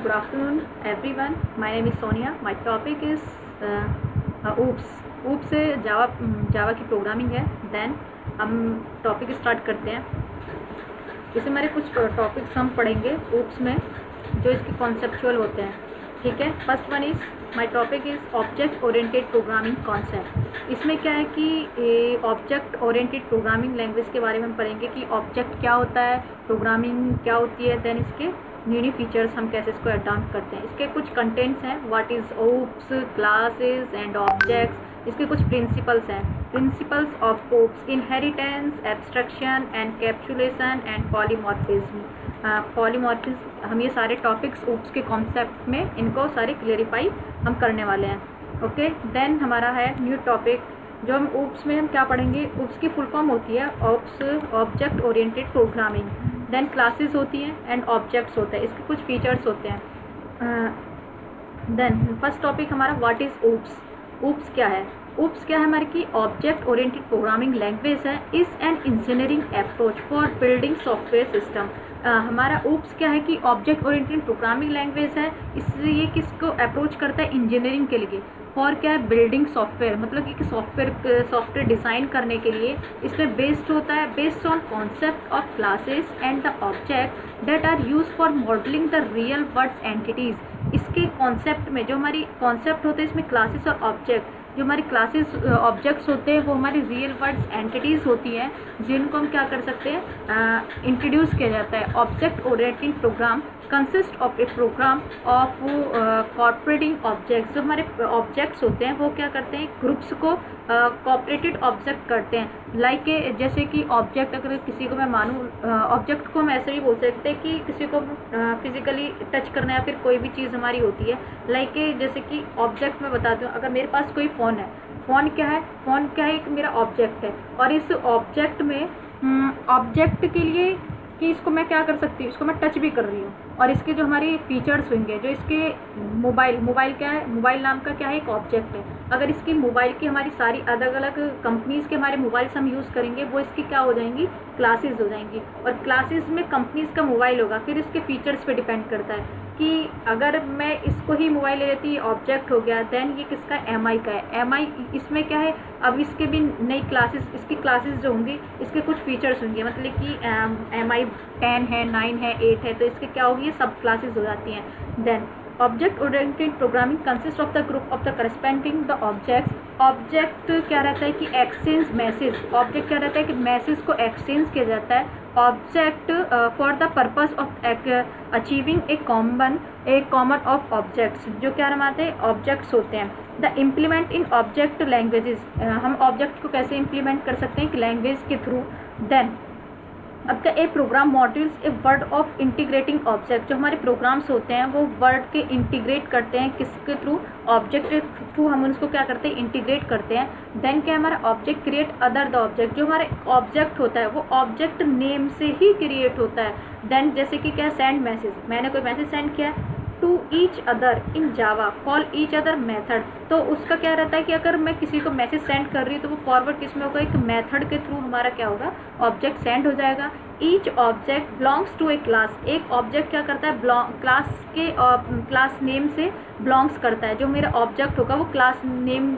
Good afternoon, everyone. My name is Sonia. My topic is OOPS. OOPS से जावा की programming है. Then हम topic start करते हैं. इसमें हमारे कुछ टॉपिक्स हम पढ़ेंगे OOPS में जो इसके कॉन्सेप्चुअल होते हैं. ठीक है. First one is my topic is object oriented programming concept. इसमें क्या है कि ऑब्जेक्ट ओरिएंटेड प्रोग्रामिंग लैंग्वेज के बारे में हम पढ़ेंगे कि ऑब्जेक्ट क्या होता है, प्रोग्रामिंग क्या होती है, देन इसके न्यू फीचर्स हम कैसे इसको अडॉप्ट करते हैं. इसके कुछ कंटेंट्स हैं. What is OOPS, classes and objects. इसके कुछ प्रिंसिपल्स हैं. Principles of OOPS: inheritance, abstraction, encapsulation and polymorphism. Polymorphism, हम ये सारे टॉपिक्स OOPS के कॉन्सेप्ट में इनको सारे क्लियरिफाई हम करने वाले हैं. ओके. देन हमारा है न्यू टॉपिक जो हम OOPS में हम क्या पढ़ेंगे. OOPS की फुल फॉर्म होती है OOPS, object oriented programming. Then classes होती हैं एंड ऑब्जेक्ट्स होते हैं. इसके कुछ फीचर्स होते हैं. देन फर्स्ट टॉपिक हमारा व्हाट इज़ OOPS. OOPS क्या है. OOPS क्या है हमारे की ऑब्जेक्ट ओरिएंटेड प्रोग्रामिंग लैंग्वेज है. Is an engineering approach for building software system. हमारा OOPS क्या है कि ऑब्जेक्ट ओरिएंटेड प्रोग्रामिंग लैंग्वेज है. इसलिए किसको अप्रोच करता है, इंजीनियरिंग के लिए. और क्या है, बिल्डिंग सॉफ्टवेयर, मतलब कि सॉफ्टवेयर डिज़ाइन करने के लिए इसमें बेस्ड होता है. Based on concept of classes and the object that are use for modelling the real words entities. इसके कॉन्सेप्ट में जो हमारी कॉन्सेप्ट होते हैं इसमें क्लासेस और ऑब्जेक्ट, जो हमारी क्लासेस ऑब्जेक्ट्स होते हैं वो हमारी रियल वर्ड्स एंटिटीज़ होती हैं जिनको हम क्या कर सकते हैं, इंट्रोड्यूस किया जाता है. Object oriented program consist of a program of corporating objects. जो हमारे ऑब्जेक्ट्स होते हैं वो क्या करते हैं, ग्रुप्स को कॉपरेटेड ऑब्जेक्ट करते हैं. लाइक जैसे कि ऑब्जेक्ट, अगर किसी को मैं मानूँ, ऑब्जेक्ट को हम ऐसे भी बोल सकते हैं कि किसी को फिजिकली टच करना या फिर कोई भी चीज़ हमारी होती है. लाइक जैसे कि ऑब्जेक्ट मैं बताती हूँ. अगर मेरे पास कोई फ़ोन है, फ़ोन क्या है, एक मेरा ऑब्जेक्ट है. और इस ऑब्जेक्ट में ऑब्जेक्ट के लिए कि इसको मैं क्या कर सकती हूँ, इसको मैं टच भी कर रही हूँ. और इसके जो हमारी फीचर्स होंगे, जो इसके मोबाइल क्या है, मोबाइल नाम का क्या है, एक ऑब्जेक्ट है. अगर इसकी मोबाइल की हमारी सारी अलग अलग कंपनीज़ के हमारे मोबाइल्स हम यूज़ करेंगे, वो इसकी क्या हो जाएंगी, क्लासेस हो जाएंगी. और क्लासेस में कंपनीज़ का मोबाइल होगा. फिर इसके फीचर्स पे डिपेंड करता है कि अगर मैं इसको ही मोबाइल ले लेती, ऑब्जेक्ट हो गया. देन ये किसका, MI का है. MI इसमें क्या है, अब इसके भी नई क्लासेस, इसकी क्लासेस जो होंगी इसके कुछ फीचर्स होंगे. मतलब कि MI 10 है, 9 है, 8 है, तो इसके क्या होगी, ये सब क्लासेस हो जाती हैं. Then object oriented programming consist of the group of the corresponding the objects. Object क्या रहता है कि एक्सचेंज मैसेज. ऑब्जेक्ट क्या रहता है कि मैसेज को एक्सचेंज किया जाता है. Object for the purpose of achieving A common of objects. जो क्या हमारे हैं, ऑब्जेक्ट्स होते हैं. The implement in object languages. हम ऑब्जेक्ट को कैसे इम्प्लीमेंट कर सकते हैं कि लैंग्वेज के थ्रू. देन अब क्या, a program modules a word of integrating object. जो हमारे प्रोग्राम्स होते हैं वो वर्ड के इंटीग्रेट करते हैं. किसके थ्रू, ऑब्जेक्ट के थ्रू हम उसको क्या करते हैं, इंटीग्रेट करते हैं. देन क्या, हमारा object create other the object. जो हमारे ऑब्जेक्ट होता है वो ऑब्जेक्ट नेम से ही क्रिएट होता है. देन जैसे कि क्या, सेंड मैसेज. मैंने कोई मैसेज सेंड किया है to each other in Java, call each other method. तो उसका क्या रहता है कि अगर मैं किसी को मैसेज सेंड कर रही हूँ तो वो फॉरवर्ड किस में होगा, एक मेथड के थ्रू हमारा क्या होगा, ऑब्जेक्ट सेंड हो जाएगा. Each object belongs to a class. एक ऑब्जेक्ट क्या करता है, क्लास नेम से बिलोंग्स करता है. जो मेरा ऑब्जेक्ट होगा वो क्लास नेम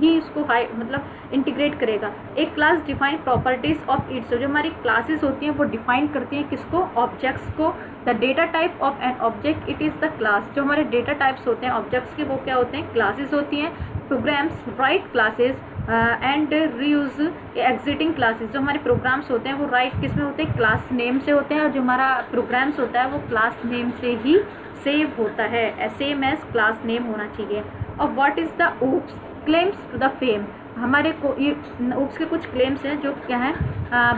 ही उसको मतलब इंटीग्रेट करेगा. एक class define properties of its. जो हमारी क्लासेस होती हैं वो डिफाइन करती हैं किसको, ऑब्जेक्ट्स को. The data type of an object it is the class. जो हमारे डेटा टाइप्स होते हैं ऑब्जेक्ट्स के वो क्या होते हैं, क्लासेस होती हैं. Programs write classes and reuse existing classes. जो हमारे प्रोग्राम्स होते हैं वो राइट किस में होते हैं, क्लास नेम से होते हैं. और जो हमारा प्रोग्राम्स होता है वो क्लास नेम से ही सेव होता है, सेम एज क्लास नेम होना चाहिए. और what is the OOPS claims to the fame. हमारे को ये OOPS के कुछ क्लेम्स हैं जो क्या है,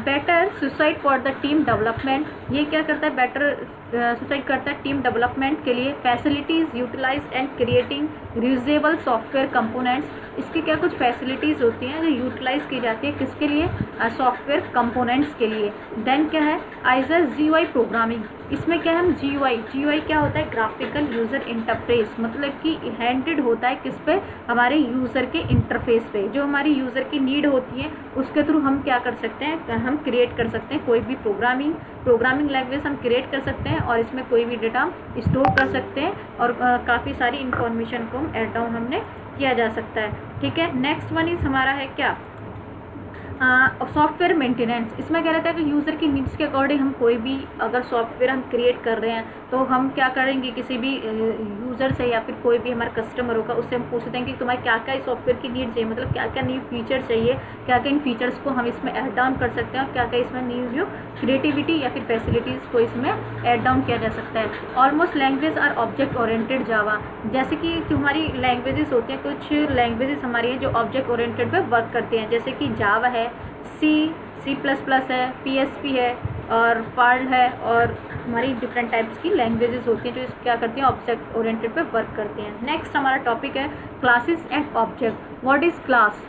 better suicide for the team development. ये क्या करता है, बेटर सुसाइड करता है टीम डेवलपमेंट के लिए. Facilities utilise and creating reusable software components. इसकी क्या कुछ फैसिलिटीज़ होती हैं जो यूटिलाइज की जाती है किसके लिए, सॉफ्टवेयर कंपोनेंट्स के लिए। देन क्या है आइजर GUI प्रोग्रामिंग, इसमें क्या है हम GUI क्या होता है, ग्राफिकल यूज़र इंटरफेस, मतलब कि हैंडेड होता है किस पे, हमारे यूज़र के इंटरफेस पे, जो हमारी यूज़र की नीड होती है उसके थ्रू हम क्या कर सकते हैं, हम क्रिएट कर सकते हैं कोई भी प्रोग्रामिंग लैंग्वेज हम क्रिएट कर सकते हैं और इसमें कोई भी डेटा हम स्टोर कर सकते हैं और काफ़ी सारी इंफॉर्मेशन को हम एड डाउन हमने किया जा सकता है। ठीक है, नेक्स्ट वन इज हमारा है क्या, सॉफ्टवेयर मेंटेनेंस। इसमें क्या रहता है कि यूज़र की नीड्स के अकॉर्डिंग हम कोई भी अगर सॉफ्टवेयर हम क्रिएट कर रहे हैं तो हम क्या करेंगे, किसी भी यूज़र से या फिर कोई भी हमारा कस्टमर होगा उससे हम पूछते हैं कि तुम्हारे क्या क्या इस सॉफ्टवेयर की नीड चाहिए, मतलब क्या क्या न्यू फीचर चाहिए, क्या क्या इन फीचर्स को हम इसमें ऐड डाउन कर सकते हैं और क्या क्या इसमें न्यू क्रिएटिविटी या फिर फैसिलिटीज़ को इसमें ऐड डाउन किया जा सकता है। Almost language are object oriented Java, जैसे कि जो हमारी लैंग्वेजेस होती हैं, कुछ लैंग्वेजेस हमारी हैं जो ऑब्जेक्ट ओरिएंटेड पे वर्क करती हैं, जैसे कि जावा है, C++ है, PHP है और पर्ल है और हमारी डिफरेंट टाइप्स की लैंग्वेजेस होती हैं जो क्या करती हैं, ऑब्जेक्ट ओरिएंटेड पे वर्क करती हैं। नेक्स्ट हमारा टॉपिक है classes and object. What is class?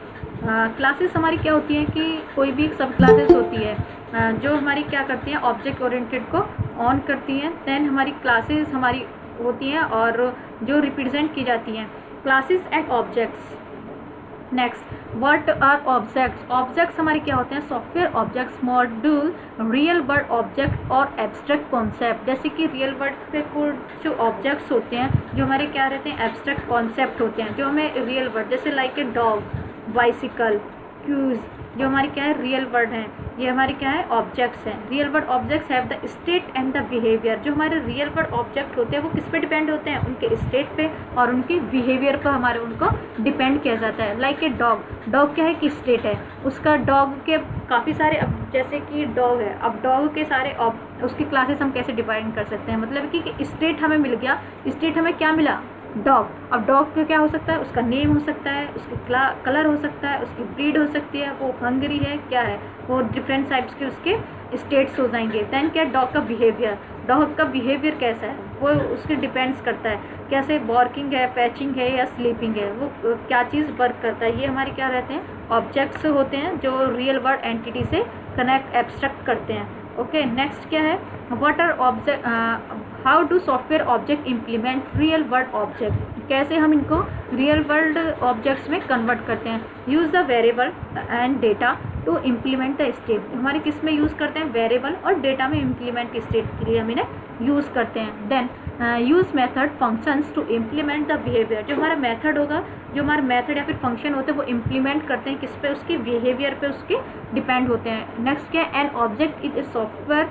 Classes हमारी क्या होती हैं कि कोई भी एक सब क्लासेस होती है जो हमारी क्या करती हैं, ऑब्जेक्ट ओरिएंटेड को ऑन करती हैं। देन हमारी क्लासेस हमारी होती हैं और जो रिप्रेजेंट की जाती हैं, classes and objects. Next, what are objects? Objects हमारे क्या होते हैं, software objects, module, real world object और एब्स्ट्रैक्ट कॉन्सेप्ट। जैसे कि रियल वर्ल्ड पे कुछ जो ऑब्जेक्ट्स होते हैं जो हमारे क्या रहते हैं, एब्स्ट्रैक्ट कॉन्सेप्ट होते हैं जो हमें रियल वर्ल्ड, जैसे like a dog, bicycle, cues, जो हमारी क्या है रियल वर्ड हैं, ये हमारे क्या है ऑब्जेक्ट्स हैं। Real word objects have the state and the behaviour. जो हमारे रियल वर्ड ऑब्जेक्ट होते हैं वो किस पे डिपेंड होते हैं, उनके स्टेट पे और उनके बिहेवियर पर हमारे उनको डिपेंड किया जाता है। लाइक ए डॉग, डॉग क्या है कि स्टेट है उसका, डॉग के काफ़ी सारे, अब जैसे कि डॉग है, अब डॉग के सारे उसकी क्लासेस हम कैसे डिफाइन कर सकते हैं, मतलब कि स्टेट हमें मिल गया, स्टेट हमें क्या मिला, डॉग। अब डॉग का क्या हो सकता है, उसका नेम हो सकता है, उसकी कलर हो सकता है, उसकी ब्रीड हो सकती है, वो हंगरी है, क्या है, वो डिफरेंट टाइप्स के उसके स्टेट्स हो जाएंगे। दैन क्या, डॉग का बिहेवियर, डॉग का बिहेवियर कैसा है वो उसके डिपेंड्स करता है, कैसे बॉर्किंग है, फैचिंग है या स्लीपिंग है, वो क्या चीज़ वर्क करता है। ये हमारे क्या रहते हैं, ऑब्जेक्ट्स होते हैं जो रियल वर्ल्ड एंटिटी से कनेक्ट एब्स्ट्रैक्ट करते हैं। ओके, नेक्स्ट क्या है, what are object, how do software object implement real world object, कैसे हम इनको रियल वर्ल्ड ऑब्जेक्ट्स में कन्वर्ट करते हैं। Use the variable and data to implement the state, हमारे किस में यूज़ करते हैं, वेरिएबल और डेटा में इम्प्लीमेंट स्टेट के लिए हम इन्हें यूज़ करते हैं। Then use method functions to implement the behaviour, जो हमारा मेथड होगा, जो हमारा मेथड या फिर फंक्शन होते हैं वो इम्प्लीमेंट करते हैं किस पे, उसके बिहेवियर पे उसके डिपेंड होते हैं। नेक्स्ट क्या है, an object is a software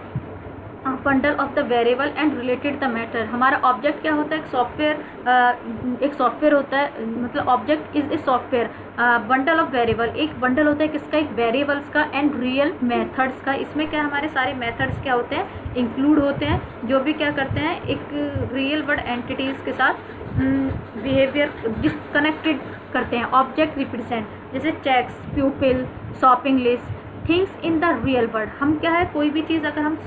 bundle of the variable and related the matter. हमारा ऑब्जेक्ट क्या होता है, एक सॉफ्टवेयर होता है, मतलब object is a software bundle of variable, एक बंडल होता है किसका, एक वेरिएबल्स का एंड रियल मेथड्स का। इसमें क्या हमारे सारे मेथड्स क्या होते हैं, इंक्लूड होते हैं, जो भी क्या करते हैं एक रियल वर्ल्ड एंटिटीज़ के साथ बिहेवियर डिस्कनेक्टेड करते हैं। ऑब्जेक्ट रिप्रेजेंट, जैसे cheques, pupil, shopping list, things in the real world. हम क्या है, कोई भी चीज़ अगर हम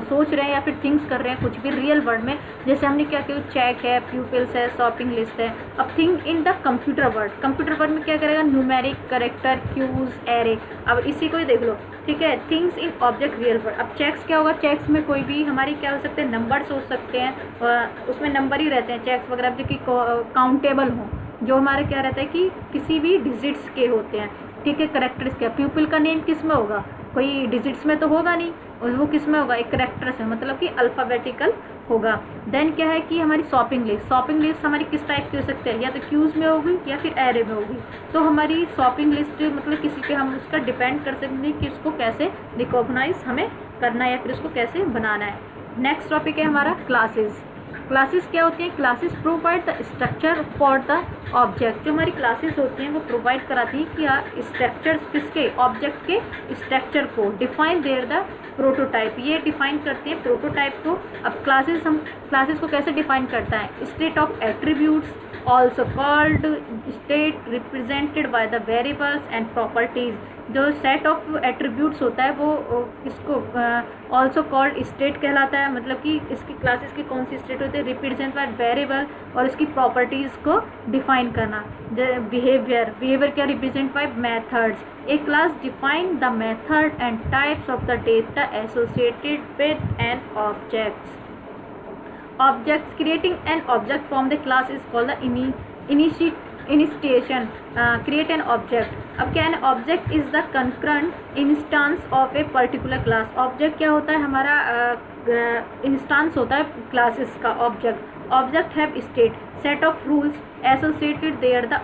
सोच रहे हैं या फिर थिंग्स कर रहे हैं कुछ भी रियल वर्ल्ड में, जैसे हमने क्या किया, चेक है, प्यूपिल्स है, शॉपिंग लिस्ट है। अब thing in the computer world, computer world में क्या करेगा, न्यूमेरिक, कैरेक्टर, क्यूज, एरे। अब इसी को ही देख लो, ठीक है, things in object real world. अब चेक्स क्या होगा, चेक्स में कोई भी हमारी क्या हो सकते हैं, नंबर्स हो सकते हैं, उसमें नंबर ही रहते हैं चेक्स वगैरह, जो कि काउंटेबल हों, जो हमारे क्या रहता है कि किसी भी डिजिट्स के होते हैं। ठीक है, करेक्टर्स क्या, प्यूपिल का नेम किस में होगा, कोई डिजिट्स में तो होगा नहीं, और वो किस में होगा, एक करेक्टर्स है, मतलब कि अल्फ़ाबेटिकल होगा। देन क्या है कि हमारी शॉपिंग लिस्ट हमारी किस टाइप की हो सकती है, या तो क्यूज में होगी या फिर एरे में होगी। तो हमारी शॉपिंग लिस्ट मतलब किसी पे हम उसका डिपेंड कर सकते हैं कि उसको कैसे रिकॉग्नाइज हमें करना है या फिर उसको कैसे बनाना है। नेक्स्ट टॉपिक है हमारा क्लासेस। क्लासेस क्या होती हैं, classes provide the structure for the object. जो हमारी क्लासेस होती हैं वो प्रोवाइड कराती हैं कि स्ट्रक्चर्स किसके, ऑब्जेक्ट के स्ट्रक्चर को। डिफाइन देयर द प्रोटोटाइप, ये डिफाइन करते हैं प्रोटोटाइप को। अब क्लासेस को कैसे डिफाइन करता है, state of attributes also called state represented by the variables and properties. जो सेट ऑफ एट्रीब्यूट्स होता है वो इसको ऑल्सो कॉल्ड स्टेट कहलाता है, मतलब कि इसकी क्लासेस की कौन सी स्टेट होती है, रिप्रेजेंट बाय वेरिएबल और इसकी प्रॉपर्टीज़ को डिफाइन करना। बिहेवियर क्या represent by methods. A class define the method and types of the data associated with an objects. Objects, creating an object from the class is called the initiation. Create an object. अब क्या है, object is the concurrent instance of a particular class. Object क्या होता है, हमारा instance होता है classes का। Object have state, set of rules associated their the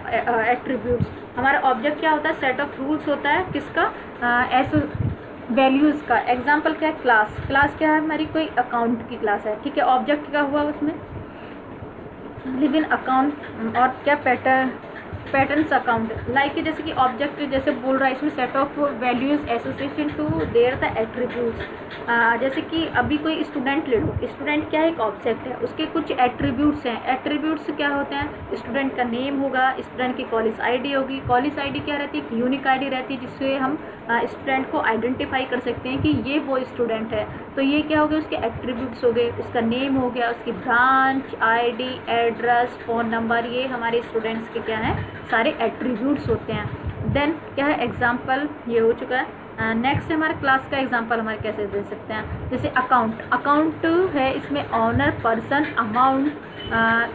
attributes. हमारा ऑब्जेक्ट क्या होता है, सेट ऑफ रूल्स होता है किसका, वैल्यूज़ का। एग्जाम्पल क्या है, क्लास क्या है, हमारी कोई अकाउंट की क्लास है, ठीक है। ऑब्जेक्ट क्या हुआ उसमें, लिव इन अकाउंट, और क्या पैटर्न्स अकाउंट। लाइक जैसे कि ऑब्जेक्ट जैसे बोल रहा है इसमें set of values association to their the attributes. जैसे कि अभी कोई स्टूडेंट ले लो, स्टूडेंट क्या है, एक ऑब्जेक्ट है, उसके कुछ एट्रीब्यूट्स हैं। एट्रीब्यूट्स क्या होते हैं, स्टूडेंट का नेम होगा, स्टूडेंट की कॉलेज आईडी होगी। कॉलेज आईडी क्या रहती है, यूनिक आईडी रहती है, जिससे हम स्टूडेंट को आइडेंटिफाई कर सकते हैं कि ये वो स्टूडेंट है। तो ये क्या हो गया, उसके एट्रीब्यूट्स हो गए, उसका नेम हो गया, उसकी branch, ID, address, phone number, ये हमारे स्टूडेंट्स के क्या हैं, सारे एट्रीब्यूट्स होते हैं। देन क्या है, एग्जाम्पल ये हो चुका है। नेक्स्ट है हमारे क्लास का एग्जाम्पल हमारे कैसे दे सकते हैं, जैसे अकाउंट है, इसमें ऑनर, पर्सन, अमाउंट।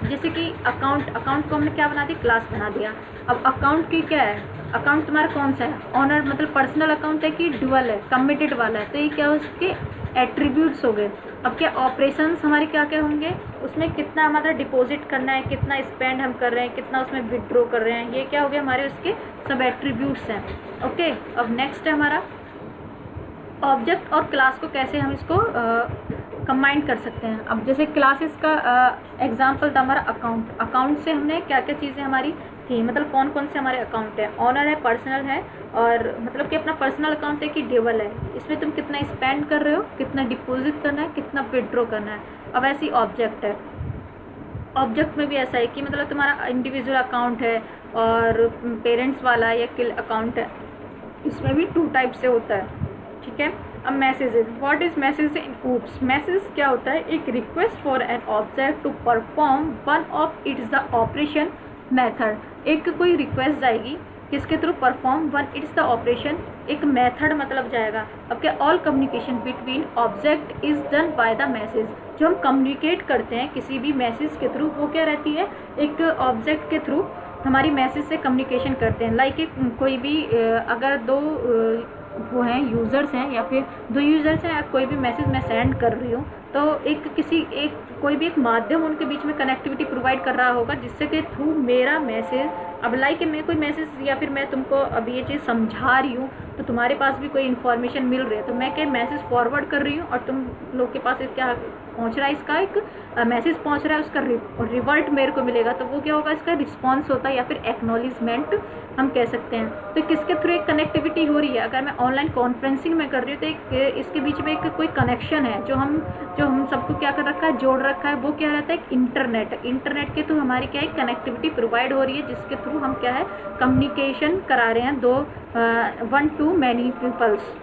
जैसे कि अकाउंट को हमने क्या बना दिया, क्लास बना दिया। अब अकाउंट की क्या है, अकाउंट तुम्हारा कौन सा है, ऑनर मतलब पर्सनल अकाउंट है कि ड्यूअल है, कमिटेड वाला है, तो ये क्या उसके एट्रीब्यूट्स हो गए। अब क्या ऑपरेशंस हमारे क्या क्या होंगे, उसमें कितना हमारा डिपॉजिट करना है, कितना स्पेंड हम कर रहे हैं, कितना उसमें विड्रॉ कर रहे हैं, ये क्या हो गया हमारे उसके सब एट्रीब्यूट्स हैं। ओके, अब नेक्स्ट है हमारा ऑब्जेक्ट और क्लास को कैसे हम इसको कंबाइन कर सकते हैं। अब जैसे क्लासेस का एग्जांपल था हमारा अकाउंट से हमने क्या क्या चीज़ें हमारी थी, मतलब कौन कौन से हमारे अकाउंट है, ऑनर है, पर्सनल है, और मतलब कि अपना पर्सनल अकाउंट है कि ड्यूअल है, इसमें तुम कितना स्पेंड कर रहे हो, कितना डिपॉजिट करना है, कितना विड्रॉ करना है। अब ऐसी ऑब्जेक्ट है, ऑब्जेक्ट में भी ऐसा है कि मतलब तुम्हारा इंडिविजुअल अकाउंट है और पेरेंट्स वाला या किल अकाउंट है, इसमें भी 2 टाइप से होता है, ठीक है। अब messages, what is message in oops। Message क्या होता है, एक request for an object to perform one of its the operation method. एक कोई रिक्वेस्ट जाएगी किसके थ्रू, perform one its the operation, एक मेथड मतलब जाएगा। अब क्या, all communication between object is done by the message. जो हम कम्युनिकेट करते हैं किसी भी मैसेज के थ्रू, वो क्या रहती है, एक ऑब्जेक्ट के थ्रू हमारी मैसेज से कम्युनिकेशन करते हैं। लाइक कोई भी अगर 2 वो हैं यूज़र्स हैं या फिर 2 यूज़र्स हैं, कोई भी मैसेज मैं सेंड कर रही हूँ, तो कोई भी एक माध्यम उनके बीच में कनेक्टिविटी प्रोवाइड कर रहा होगा, जिससे कि थ्रू मेरा मैसेज, अब लाइक मैं कोई मैसेज या फिर मैं तुमको अब ये चीज़ समझा रही हूँ, तो तुम्हारे पास भी कोई इन्फॉर्मेशन मिल रही है, तो मैं क्या मैसेज फॉरवर्ड कर रही हूँ और तुम लोग के पास क्या पहुँच रहा है, इसका एक मैसेज पहुँच रहा है, उसका रिवर्ट मेरे को मिलेगा, तो वो क्या होगा, इसका रिस्पॉन्स होता है या फिर एक्नॉलेजमेंट हम कह सकते हैं। तो किसके थ्रू एक कनेक्टिविटी हो रही है, अगर मैं ऑनलाइन कॉन्फ्रेंसिंग में कर रही हूँ तो इसके बीच में एक कोई कनेक्शन है जो हम सबको क्या कर रखा है, जोड़ रखा है, वो क्या रहता है, एक इंटरनेट के थ्रू हमारी क्या है, कनेक्टिविटी प्रोवाइड हो रही है, जिसके थ्रू हम क्या है, कम्युनिकेशन करा रहे हैं 1 to many पीपल्स।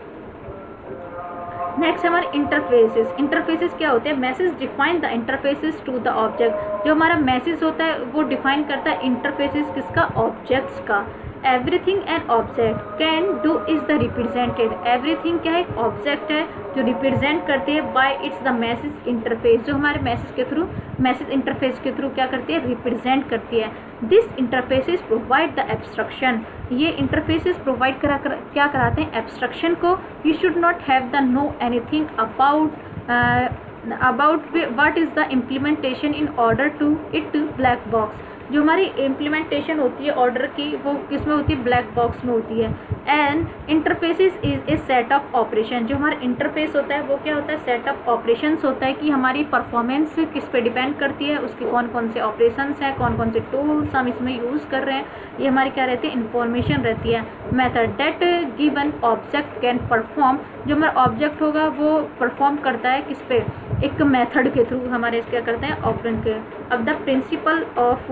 नेक्स्ट हमारे इंटरफेसेस क्या होते हैं, message define the interfaces to the object. जो हमारा मैसेज होता है वो डिफाइन करता है इंटरफेसेस किसका, ऑब्जेक्ट्स का। Everything an object can do is the represented. Everything क्या है, एक ऑब्जेक्ट है जो रिप्रेजेंट करती है bye it's the message interface, जो हमारे मैसेज इंटरफेस के थ्रू क्या करती है, रिप्रेजेंट करती है। This interfaces provide the abstraction. ये इंटरफेसेस प्रोवाइड क्या कराते हैं, एब्स्ट्रक्शन को। You should not have the know anything about what is the implementation in order to it black box. जो हमारी इम्प्लीमेंटेशन होती है ऑर्डर की, वो किस में होती है, ब्लैक बॉक्स में होती है। And interfaces is a set of operation. जो हमारा इंटरफेस होता है वो क्या होता है, सेट ऑफ ऑपरेशंस होता है कि हमारी परफॉर्मेंस किस पे डिपेंड करती है, उसके कौन कौन से ऑपरेशंस हैं, कौन कौन से टूल्स हम इसमें यूज़ कर रहे हैं, ये हमारी क्या रहती है, इन्फॉर्मेशन रहती है। Method that given object can perform. जो हमारा ऑब्जेक्ट होगा वो परफॉर्म करता है किस पे, एक मेथड के थ्रू हमारे क्या करते हैं, ऑपरेंड के। अब द प्रिंसिपल ऑफ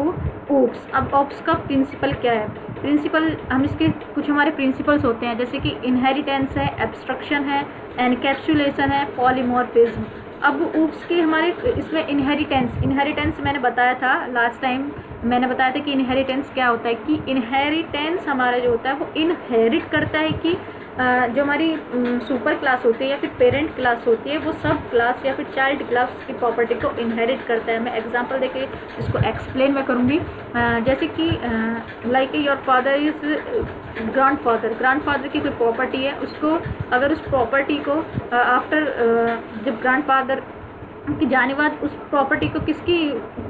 ओप्स। अब ओप्स का प्रिंसिपल क्या है? प्रिंसिपल हम इसके कुछ हमारे प्रिंसिपल्स होते हैं, जैसे कि इनहेरिटेंस है, एब्स्ट्रक्शन है, एनकैप्सुलेशन है, पॉलीमॉर्फिज्म। अब ओप्स के हमारे इसमें इनहेरिटेंस मैंने बताया था लास्ट टाइम, मैंने बताया था कि इनहेरिटेंस क्या होता है, कि इनहेरिटेंस हमारा जो होता है वो इनहेरिट करता है कि जो हमारी सुपर क्लास होती है या फिर पेरेंट क्लास होती है वो सब क्लास या फिर चाइल्ड क्लास की प्रॉपर्टी को इनहेरिट करता है। मैं एग्जांपल देके इसको एक्सप्लेन मैं करूँगी। जैसे कि like your father is grandfather की कोई प्रॉपर्टी है, उसको अगर उस प्रॉपर्टी को आफ्टर जब ग्रैंडफादर की जाने बाद उस प्रॉपर्टी को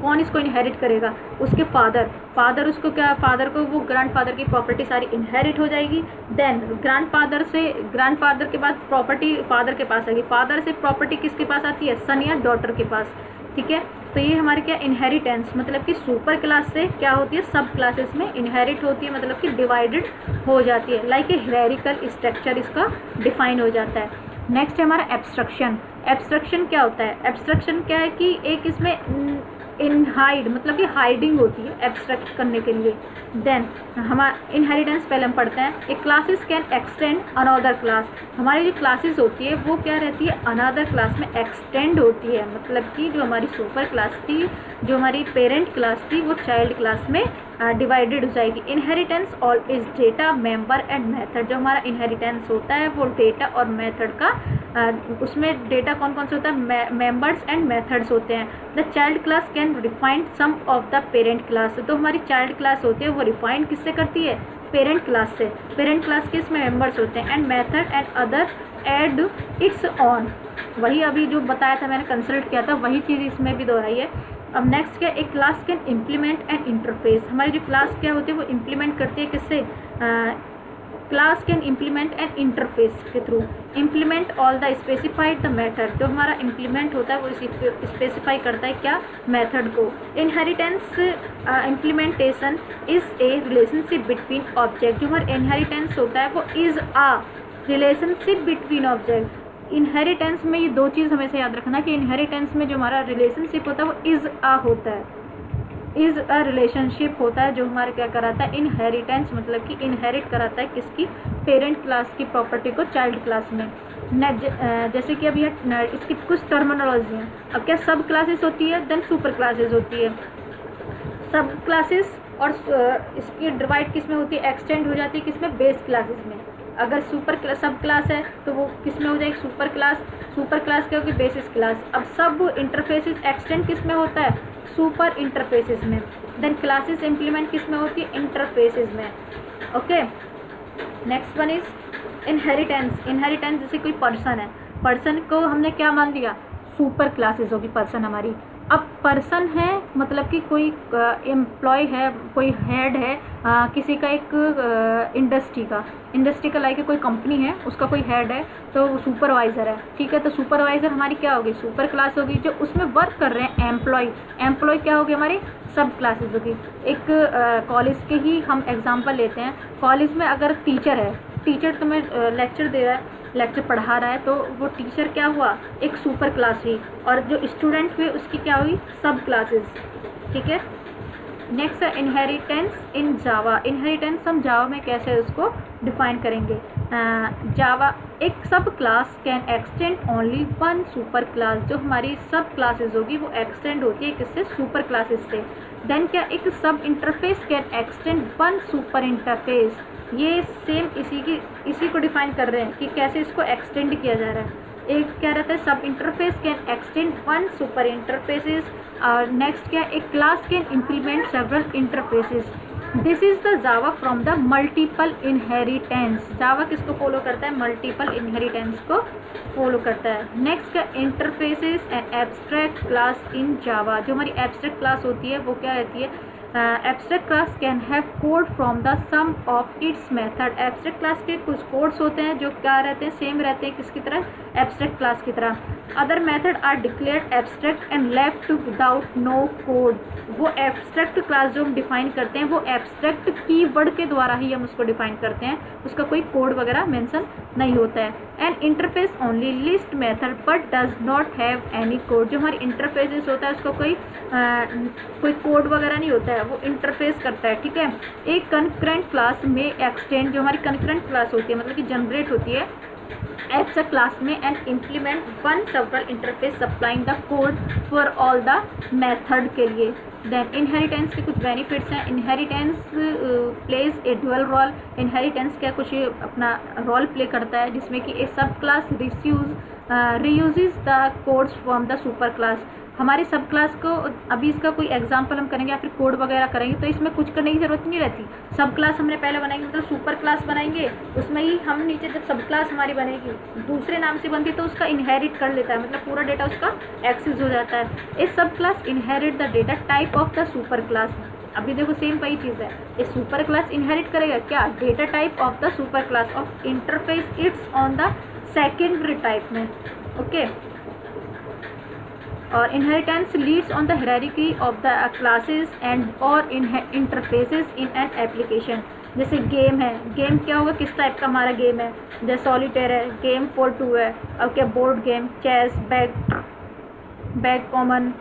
कौन इसको इनहेरिट करेगा? उसके फादर उसको क्या, फादर को वो ग्रैंडफादर की प्रॉपर्टी सारी इनहेरिट हो जाएगी। देन ग्रैंडफादर के बाद प्रॉपर्टी फादर के पास आएगी, फादर से प्रॉपर्टी किसके पास आती है? सन या डॉटर के पास। ठीक है, तो ये हमारे क्या इनहेरिटेंस, मतलब कि सुपर क्लास से क्या होती है, सब क्लासेस में इनहेरिट होती है, मतलब कि डिवाइडेड हो जाती है। लाइक ए हायरार्किकल स्ट्रक्चर इसका डिफाइन हो जाता है। नेक्स्ट है हमारा एब्स्ट्रक्शन। एब्स्ट्रक्शन क्या होता है? एब्स्ट्रक्शन क्या है कि एक इसमें इनहाइड मतलब कि हाइडिंग होती है एब्स्ट्रैक्ट करने के लिए। देन हमारा इनहेरिटेंस पहले हम पढ़ते हैं। एक classes can extend another class. हमारी जो क्लासेस होती है वो क्या रहती है? अनदर क्लास में एक्सटेंड होती है, मतलब कि जो हमारी सुपर क्लास थी, जो हमारी पेरेंट क्लास थी, वो चाइल्ड क्लास में डिवाइडेड हो जाएगी। Inheritance all is data, member and method. जो हमारा इनहेरिटेंस होता है वो डेटा और मेथड का उसमें डेटा कौन कौन से होता है? मेंबर्स एंड मेथड्स होते हैं। The child class can refine some of the parent class. तो हमारी चाइल्ड क्लास होती है वो रिफाइन किससे करती है? पेरेंट क्लास से। पेरेंट क्लास के इसमें मेंबर्स होते हैं। And method and other add its own. वही अभी जो बताया था मैंने कंसल्ट किया था वही चीज़ इसमें भी दोहराई है। अब नेक्स्ट क्या, एक class can implement and interface. हमारी जो क्लास क्या होती है वो इम्प्लीमेंट करती है किससे? Class can implement and interface के through. Implement all the specified the method. जो हमारा इम्प्लीमेंट होता है वो स्पेसिफाई करता है क्या? मेथड को। Inheritance implementation is a relationship between object. जो हमारा इनहेरिटेंस होता है वो is a relationship between object. Inheritance में ये दो चीज़ हमेशा याद रखना कि इनहेरिटेंस में जो हमारा रिलेशनशिप होता है वो इज अ होता है, इज अ रिलेशनशिप होता है जो हमारा क्या कराता है? इनहेरिटेंस मतलब कि इनहेरिट कराता है किसकी? पेरेंट क्लास की प्रॉपर्टी को चाइल्ड क्लास में। जैसे कि अभी इसकी कुछ टर्मिनोलॉजी हैं। अब क्या सब क्लासेस होती है, देन सुपर क्लासेस होती है। सब क्लासेस और इसकी डिवाइड किस में होती है? एक्सटेंड हो जाती है किसमें? बेस क्लासेस में। अगर सब क्लास है तो वो किस में हो जाएगी? Super class. सुपर क्लास क्या होगी? Basis class. अब सब इंटरफेसेस एक्सटेंड किस में होता है? सुपर इंटरफेसेस में। देन क्लासेस इंप्लीमेंट किस में होती है? इंटरफेसेस में। Okay, next one is inheritance. Inheritance जैसे कोई पर्सन है, पर्सन को हमने क्या मान लिया? सुपर क्लासेस होगी पर्सन हमारी। अब पर्सन है मतलब कि कोई एम्प्लॉय है, कोई हेड है किसी का, एक इंडस्ट्री का लाइक कोई कंपनी है, उसका कोई हेड है तो सुपरवाइज़र है। ठीक है, तो सुपरवाइज़र हमारी क्या होगी? सुपर क्लास होगी। जो उसमें वर्क कर रहे हैं एम्प्लॉय क्या होगी? हमारी सब क्लासेस होगी। एक कॉलेज के ही हम एग्जांपल लेते हैं। कॉलेज में अगर टीचर है, टीचर तुम्हें लेक्चर दे रहा है, लेक्चर पढ़ा रहा है, तो वो टीचर क्या हुआ? एक सुपर क्लास हुई, और जो स्टूडेंट हुए उसकी क्या हुई? सब क्लासेस। ठीक है, नेक्स्ट है इनहेरिटेंस इन जावा। इनहेरिटेंस हम जावा में कैसे उसको डिफाइन करेंगे? जावा एक सब class can extend only one super class. जो हमारी सब क्लासेस होगी वो एक्सटेंड होती है किससे? सुपर क्लासेस से। देन क्या, एक सब interface can extend one super interface. ये सेम इसी को डिफाइन कर रहे हैं कि कैसे इसको एक्सटेंड किया जा रहा है। एक क्या रहता है? Sub interface can extend one super interfaces. और नेक्स्ट क्या, एक class can implement several interfaces. This is the Java from the multiple inheritance. Java किसको फॉलो करता है? मल्टीपल इनहेरिटेंस को फॉलो करता है। नेक्स्ट क्या, interfaces and abstract class in Java. जो हमारी एब्स्ट्रैक्ट क्लास होती है वो क्या रहती है? Abstract class can have code from the some of its method. Abstract class के कुछ कोड्स होते हैं जो क्या रहते हैं? सेम रहते हैं किसकी तरह? एब्स्ट्रैक्ट क्लास की तरह। Other method are declared abstract and left without no code. वो एब्स्ट्रैक्ट क्लास जो हम डिफाइन करते हैं वो एब्स्ट्रैक्ट कीवर्ड के द्वारा ही हम उसको डिफाइन करते हैं, उसका कोई कोड वगैरह मेंशन नहीं होता है। N interface only list method but does not have any code. जो हमारी इंटरफेसेस होता है उसको कोई कोड वगैरह नहीं होता है, वो इंटरफेस करता है, ठीक है। एक कंकरेंट क्लास में एक्सटेंड, जो हमारी कंकरेंट क्लास होती है मतलब कि जनरेट होती है एज अ क्लास में and implement one several interface supplying the code for all the method के लिए। देन इनहेरिटेंस के कुछ बेनिफिट्स हैं। Inheritance plays a dual role. Inheritance क्या कुछ अपना रोल प्ले करता है जिसमें कि a sub class reuses the codes from the super class. हमारी सब क्लास को अभी इसका कोई एग्जांपल हम करेंगे या फिर कोड वगैरह करेंगे तो इसमें कुछ करने की ज़रूरत नहीं रहती। सब क्लास हमने पहले बनाएंगे मतलब सुपर क्लास बनाएंगे, उसमें ही हम नीचे जब सब क्लास हमारी बनेगी दूसरे नाम से बनती तो उसका इनहेरिट कर लेता है, मतलब पूरा डेटा उसका एक्सेस हो जाता है। ए sub class inherit the data type of the super class. अभी देखो सेम वही चीज़ है, ये सुपर क्लास इनहेरिट करेगा क्या, data type of the super class of interface it's on the secondary type में, ओके। और inheritance Leeds on the hierarchy of the classes and और इंटरफेसेस इन एन एप्लीकेशन। जैसे game है, game क्या होगा, किस टाइप का हमारा गेम है, जैसे सॉलिटेयर है, गेम फॉर 2 है, और क्या board game, chess, backgammon,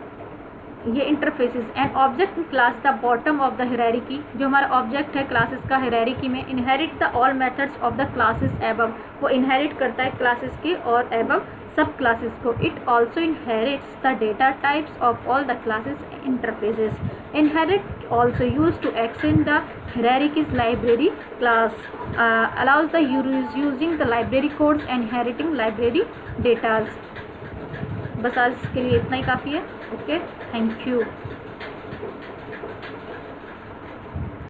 ये interfaces. And object class the bottom of the hierarchy, जो हमारा ऑब्जेक्ट है क्लासेस का हायरार्की में, inherit the all methods of the classes above, वो इनहेरिट करता है क्लासेस के और एबव सब क्लासेस को। It also inherits the data types of all the classes interfaces. Inherit also use to extend the hierarchies library class allows the using the library codes and inheriting library datas. बस आज के लिए इतना ही काफ़ी है, okay, thank you.